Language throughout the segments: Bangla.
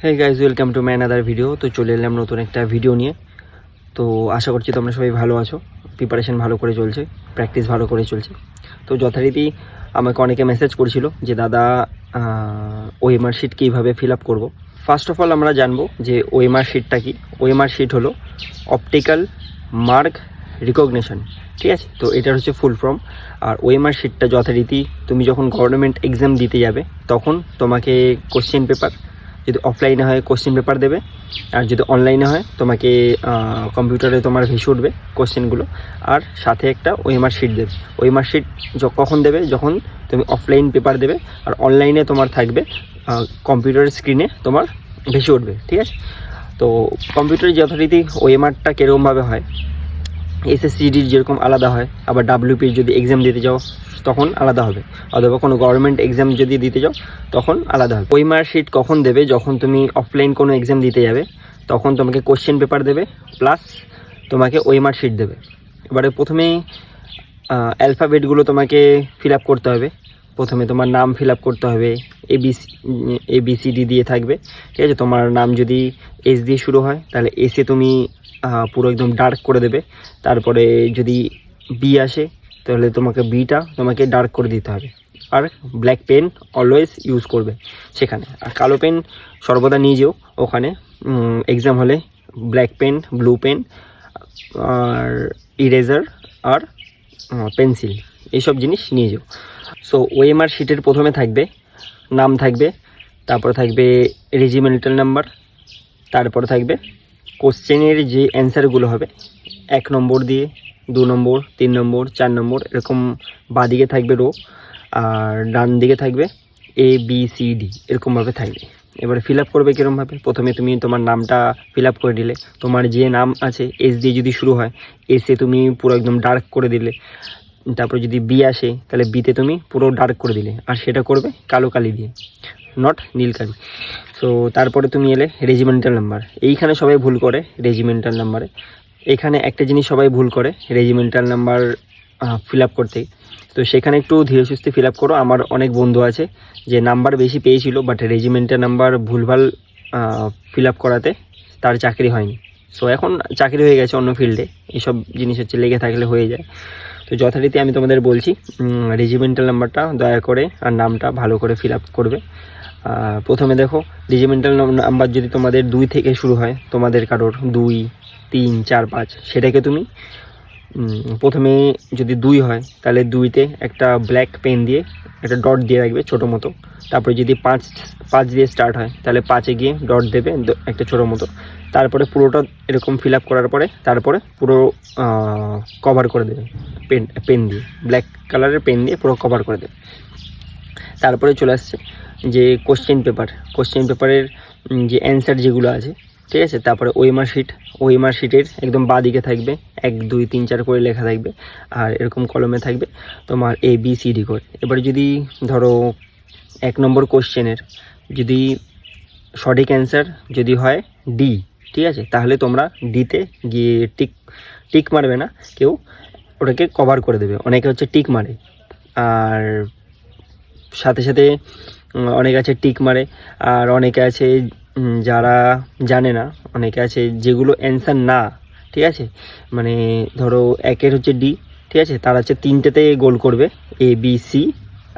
Hey guys, welcome to my another video. তো চলে এলাম নতুন একটা ভিডিও নিয়ে। তো আশা করছি তোমরা সবাই ভালো আছো, প্রিপারেশন ভালো করে চলছে, প্র্যাকটিস ভালো করে চলছে। তো যথারীতি আমাকে অনেকে মেসেজ করেছিল যে দাদা ওএমআর শিট কীভাবে ফিল আপ করবো। ফার্স্ট অফ অল আমরা জানবো যে ওএমআর শিটটা কি। ওএমআর শিট হলো অপটিক্যাল মার্ক রিকগনিশন, ঠিক আছে। তো এটার হচ্ছে ফুল ফর্ম। আর ওএমআর শিটটা যথারীতি তুমি যখন গভর্নমেন্ট এক্সাম দিতে যাবে তখন তোমাকে কোশ্চেন পেপার, যদি অফলাইনে হয় কোশ্চেন পেপার দেবে, আর যদি অনলাইনে হয় তোমাকে কম্পিউটারে তোমার ভেসে উঠবে কোশ্চেনগুলো, আর সাথে একটা ওএমআর শিট দেবে। ওএমআর শিট কখন দেবে? যখন তুমি অফলাইন পেপার দেবে, আর অনলাইনে তোমার থাকবে কম্পিউটারের স্ক্রিনে তোমার ভেসে উঠবে, ঠিক আছে। তো কম্পিউটারে যথারীতি ওএমআরটা কীরকমভাবে হয়, এসএসসিডির যেরকম আলাদা হয়, আবার ডাব্লিউপি যদি এক্সাম দিতে যাও তখন আলাদা হবে, অথবা কোনো গভর্নমেন্ট এক্সাম যদি দিতে যাও তখন আলাদা হবে। ওএমআর শিট কখন দেবে? যখন তুমি অফলাইন কোনো এক্সাম দিতে যাবে তখন তোমাকে কোশ্চেন পেপার দেবে, প্লাস তোমাকে ওএমআর শিট দেবে। এবারে প্রথমে অ্যালফাবেটগুলো তোমাকে ফিল আপ করতে হবে। প্রথমে তোমার নাম ফিল আপ করতে হবে, এবিসিডি দিয়ে থাকবে, ঠিক আছে। তোমার নাম যদি এস দিয়ে শুরু হয় তাহলে এসে তুমি পুরো একদম ডার্ক করে দেবে। তারপরে যদি বি আসে তাহলে তোমাকে বিটা তোমাকে ডার্ক করে দিতে হবে। আর ব্ল্যাক পেন অলওয়েজ ইউজ করবে সেখানে। আর কালো পেন সর্বদা নিয়ে যেও ওখানে এক্সাম হলে। ব্ল্যাক পেন, ব্লু পেন, আর ইরেজার আর পেন্সিল, এইসব জিনিস নিয়ে যাও। সো ওএমআর শিটের প্রথমে থাকবে নাম থাকবে, তারপরে থাকবে রেজিমেন্টাল নাম্বার, তারপরে থাকবে কোশ্চেনের যে অ্যান্সারগুলো হবে 1 নম্বর দিয়ে 2 নম্বর, 3 নম্বর, 4 নম্বর, এরকম বাঁদিকে থাকবে রো, আর ডান দিকে থাকবে ABCD, এরকমভাবে থাকবে। এবারে ফিল আপ করবে কীরকমভাবে? প্রথমে তুমি তোমার নামটা ফিল আপ করে দিলে, তোমার যে নাম আছে এস দিয়ে যদি শুরু হয় এসে তুমি পুরো একদম ডার্ক করে দিলে। তারপরে যদি বি আসে তাহলে বিতে তুমি পুরো ডার্ক করে দিলে, আর সেটা করবে কালো কালি দিয়ে, নট নীল কালি। সো তারপরে তুমি এলে রেজিমেন্টাল নাম্বার। এইখানে সবাই ভুল করে রেজিমেন্টাল নাম্বারে। এখানে একটা জিনিস সবাই ভুল করে রেজিমেন্টাল নাম্বার ফিল আপ করতেই। তো সেখানে একটু ধীরে সুস্থে ফিল আপ করো। আমার অনেক বন্ধু আছে যে নাম্বার বেশি পেয়েছিল, বাট রেজিমেন্টাল নাম্বার ভুলভাল ফিল আপ করাতে তার চাকরি হয়নি। সো এখন চাকরি হয়ে গেছে অন্য ফিল্ডে, এইসব জিনিস হচ্ছে লেগে থাকলে হয়ে যায়। তো যথারীতি আমি তোমাদের বলছি রেজিমেন্টাল নাম্বারটা দয়া করে আর নামটা ভালো করে ফিল আপ করবে। প্রথমে দেখো, রেজিমেন্টাল নাম্বার যদি তোমাদের 2 থেকে শুরু হয়, তোমাদের কারোর 2, 3, 4, 5, সেটাকে তুমি প্রথমে যদি 2 হয় তাহলে 2তে একটা ব্ল্যাক পেন দিয়ে একটা ডট দিয়ে রাখবে ছোটো মতো। তারপরে যদি 5 দিয়ে স্টার্ট হয় তাহলে 5-এ গিয়ে ডট দেবে একটা ছোটো মতো। তারপরে পুরোটা এরকম ফিল আপ করার পরে তারপরে পুরো কভার করে দেবে পেন দিয়ে, ব্ল্যাক কালারের পেন দিয়ে পুরো কভার করে দেবে। তারপরে চলে আসছে যে কোশ্চেন পেপারের যে অ্যান্সার যেগুলো আছে, ঠিক আছে। তারপরে ওএমআর শিটের একদম বাঁ দিকে থাকবে 1, 2, 3, 4 করে লেখা থাকবে, আর এরকম কলমে থাকবে তোমার ABCD করে। এবার যদি ধরো 1 নম্বর কোশ্চেনের যদি সঠিক অ্যান্সার যদি হয় ডি, ঠিক আছে, তাহলে তোমরা ডিতে গিয়ে টিক মারবে না কেউ, ওটাকে কভার করে দেবে। অনেকে হচ্ছে টিক মারে, আর সাথে সাথে অনেকে আছে টিক মারে, আর অনেকে আছে যারা জানে না, অনেকে আছে যেগুলো অ্যান্সার না, ঠিক আছে। মানে ধরো 1-এর হচ্ছে ডি, ঠিক আছে, তারা হচ্ছে 3টেতে গোল করবে, ABC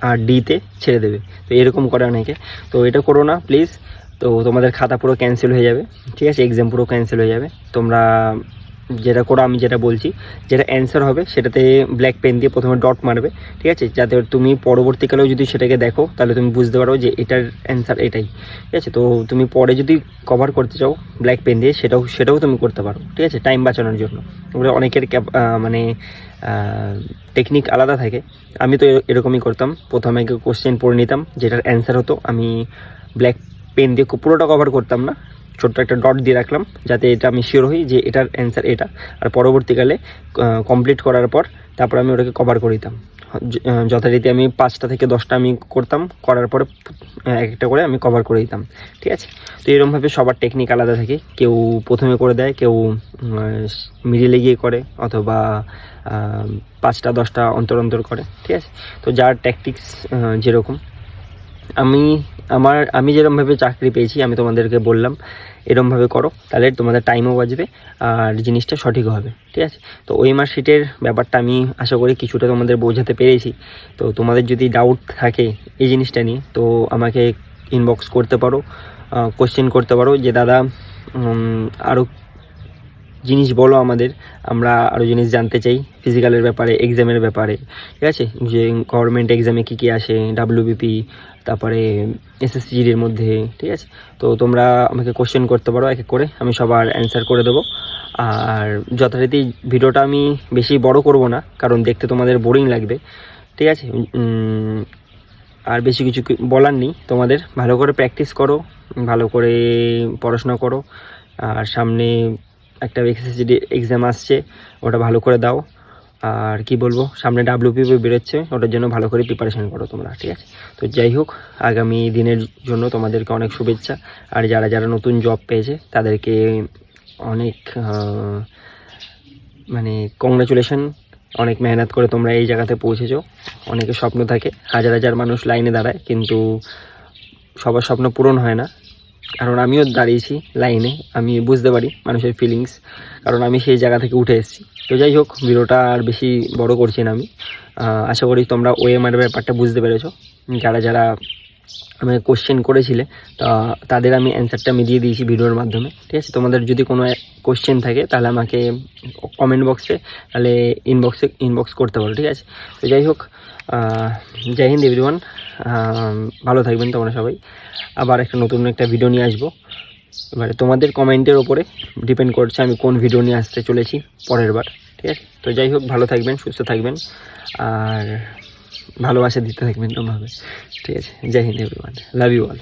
আর ডিতে ছেড়ে দেবে। তো এরকম করে অনেকে। তো এটা করো না প্লিজ। তো তোমাদের খাতা পুরো ক্যান্সেল হয়ে যাবে, ঠিক আছে, এক্সাম পুরো ক্যান্সেল হয়ে যাবে। তোমরা যেটা করো, আমি যেটা বলছি, যেটা অ্যান্সার হবে সেটাতে ব্ল্যাক পেন দিয়ে প্রথমে ডট মারবে, ঠিক আছে, যাতে তুমি পরবর্তীকালেও যদি সেটাকে দেখো তাহলে তুমি বুঝতে পারো যে এটার অ্যান্সার এটাই, ঠিক আছে। তো তুমি পরে যদি কভার করতে চাও ব্ল্যাক পেন দিয়ে সেটাও তুমি করতে পারো, ঠিক আছে, টাইম বাঁচানোর জন্য। ওগুলো অনেকের মানে টেকনিক আলাদা থাকে। আমি তো এরকমই করতাম, প্রথমে কোশ্চেন পড়ে নিতাম, যেটার অ্যান্সার হতো আমি ব্ল্যাক পেন দিয়ে পুরোটা কভার করতাম না, ছোট্ট একটা ডট দিয়ে রাখলাম, যাতে এটা আমি শিওর হই যে এটার অ্যান্সার এটা। আর পরবর্তীকালে কমপ্লিট করার পর তারপর আমি ওটাকে কভার করে দিতাম। যথারীতি আমি 5টা থেকে 10টা আমি করতাম, করার পরে একটা করে আমি কভার করে দিতাম, ঠিক আছে। তো এরকমভাবে সবার টেকনিক আলাদা থাকে, কেউ প্রথমে করে দেয়, কেউ মিডিলে গিয়ে করে, অথবা 5টা 10টা অন্তর করে, ঠিক আছে। তো যার ট্যাকটিক্স যেরকম। আমি যেরকমভাবে চাকরি পেয়েছি আমি তোমাদেরকে বললাম এরকমভাবে করো, তাহলে তোমাদের টাইমও বাঁচবে আর জিনিসটা সঠিক হবে, ঠিক আছে। তো ওই মার্কশিটের ব্যাপারটা আমি আশা করি কিছুটা তোমাদের বোঝাতে পেরেছি। তো তোমাদের যদি ডাউট থাকে এই জিনিসটা নিয়ে তো আমাকে ইনবক্স করতে পারো, কোশ্চেন করতে পারো যে দাদা আরও জিনিস বলো আমাদের, আমরা আরও জিনিস জানতে চাই ফিজিক্যালের ব্যাপারে, এক্সামের ব্যাপারে, ঠিক আছে, যে গভর্নমেন্ট এক্সামে কী কী আসে, ডাব্লিউবিপি, তারপরে এসএসসিজির মধ্যে, ঠিক আছে। তো তোমরা আমাকে কোশ্চেন করতে পারো, এক এক করে আমি সবার অ্যান্সার করে দেবো। আর যথারীতি ভিডিওটা আমি বেশি বড় করব না, কারণ দেখতে তোমাদের বোরিং লাগবে, ঠিক আছে। আর বেশি কিছু বলার নেই, তোমাদের ভালো করে প্র্যাকটিস করো, ভালো করে পড়াশোনা করো, আর সামনে একটা এসএসসি এক্সাম আসছে, ওটা ভালো করে দাও। আর কি বলবো, সামনে ডাব্লিউপিপি বেরোচ্ছে, ওটার জন্য ভালো করে প্রিপারেশন করো তোমরা, ঠিক আছে। তো যাই হোক, আগামী দিনের জন্য তোমাদেরকে অনেক শুভেচ্ছা। আর যারা যারা নতুন জব পেয়েছে তাদেরকে অনেক মানে কংগ্রাচুলেশন, অনেক মেহনত করে তোমরা এই জায়গাতে পৌঁছেছো। অনেকের স্বপ্ন থাকে, হাজার হাজার মানুষ লাইনে দাঁড়ায়, কিন্তু সবার স্বপ্ন পূরণ হয় না। কারণ আমিও দাঁড়িয়েছি লাইনে, আমি বুঝতে পারি মানুষের ফিলিংস, কারণ আমি সেই জায়গা থেকে উঠে এসেছি। তো যাই হোক, ভিডিওটা আর বেশি বড় করছি না আমি। আশা করি তোমরা ওএমআর ব্যাপারটা বুঝতে পেরেছো। যারা যারা আমাকে কোশ্চেন করেছিলে তা তাদের আমি অ্যান্সারটা আমি দিয়ে দিয়েছি ভিডিওর মাধ্যমে, ঠিক আছে। তোমাদের যদি কোনো কোশ্চেন থাকে তাহলে আমাকে কমেন্ট বক্সে, তাহলে ইনবক্স করতে পারো, ঠিক আছে। তো যাই হোক, জয় হিন্দ এভরিওয়ান, ভালো থাকবেন তোমরা সবাই। আবার নতুন একটা ভিডিও নিয়ে আসবো, এবারে তোমাদের কমেন্টের ওপরে ডিপেন্ড করছে আমি কোন ভিডিও নিয়ে আসতে চলেছি পরের বার, ঠিক আছে। তো যাই হোক, ভালো থাকবেন, সুস্থ থাকবেন, আর ভালোবাসা দিতে থাকবেন তোমরা, ঠিক আছে। জয় Hind everyone, love you all.